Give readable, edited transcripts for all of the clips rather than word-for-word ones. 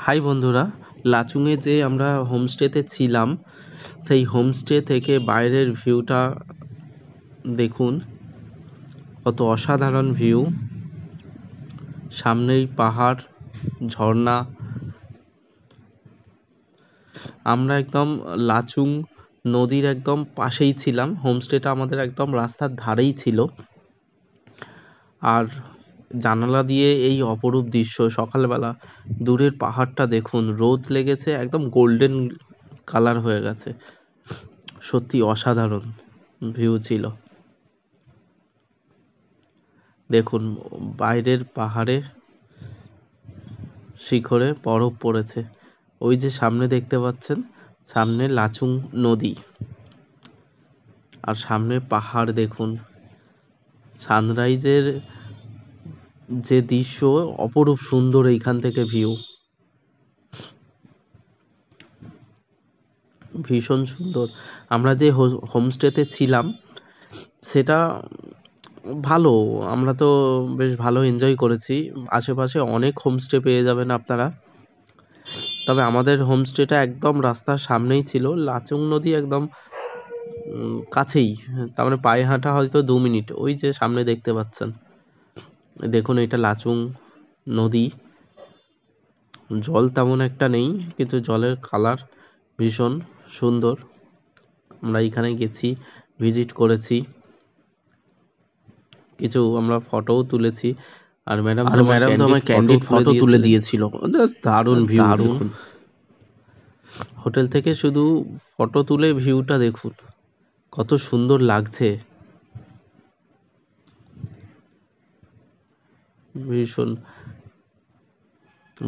High বন্ধুরা, লাচুংয়ে যে আমরা হোমস্টেতে ছিলাম সেই হোমস্টে থেকে বাইরের ভিউটা দেখুন, কত অসাধারণ ভিউ। সামনেই পাহাড়, ঝর্ণা। আমরা একদম লাচুং নদীর একদম পাশেই ছিলাম। হোমস্টেটা আমাদের একদম রাস্তার ধারেই ছিল। আর জানালা দিয়ে এই অপরূপ দৃশ্য, সকালবেলা দূরের পাহাড়টা দেখুন, রোদ লেগেছে, একদম গোল্ডেন কালার হয়ে গেছে। সত্যি অসাধারণ ভিউ ছিল। দেখুন বাইরের পাহাড়ে শিখরে বরফ পড়েছে। ওই যে সামনে দেখতে পাচ্ছেন, সামনে লাচুং নদী, আর সামনে পাহাড়। দেখুন সানরাইজের যে দৃশ্য, অপরূপ সুন্দর এইখান থেকে ভিউ, ভীষণ সুন্দর। আমরা যে হোমস্টেতে ছিলাম সেটা ভালো, আমরা তো বেশ ভালো এনজয় করেছি। আশেপাশে অনেক হোমস্টে পেয়ে যাবেন আপনারা, তবে আমাদের হোমস্টেটা একদম রাস্তার সামনেই ছিল। লাচুং নদী একদম কাছেই, তার মানে পায়ে হাঁটা হয়তো 2 মিনিট। ওই যে সামনে দেখতে পাচ্ছেন, দেখুন এটা লাচুং নদী। জল তেমন একটা নেই, কিন্তু জলের কালার ভীষণ সুন্দর। আমরা এখানে গেছি, ভিজিট করেছি, কিছু আমরা ফটোও তুলেছি। আর ম্যাডাম তো আমায় ক্যান্ডিড ফটো তুলে দিয়েছিল। দারুণ ভিউ দেখুন, হোটেল থেকে শুধু ফটো তুলে ভিউটা দেখুন কত সুন্দর লাগছে। ভীষণ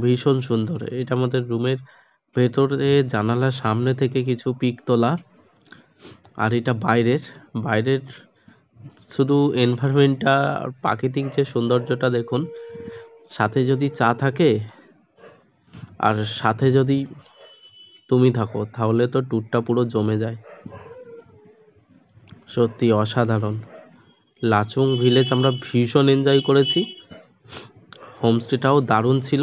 ভীষণ সুন্দর। এটা আমাদের রুমের ভেতরে জানালার সামনে থেকে কিছু পিক তোলা। আর এটা বাইরের বাইরের শুধু এনভায়রনমেন্টটা, প্রাকৃতিক যে সৌন্দর্যটা দেখুন। সাথে যদি চা থাকে আর সাথে যদি তুমি থাকো, তাহলে তো ট্যুরটা পুরো জমে যায়। সত্যি অসাধারণ। লাচুং ভিলেজ আমরা ভীষণ এনজয় করেছি। হোমস্টেটাও দারুণ ছিল।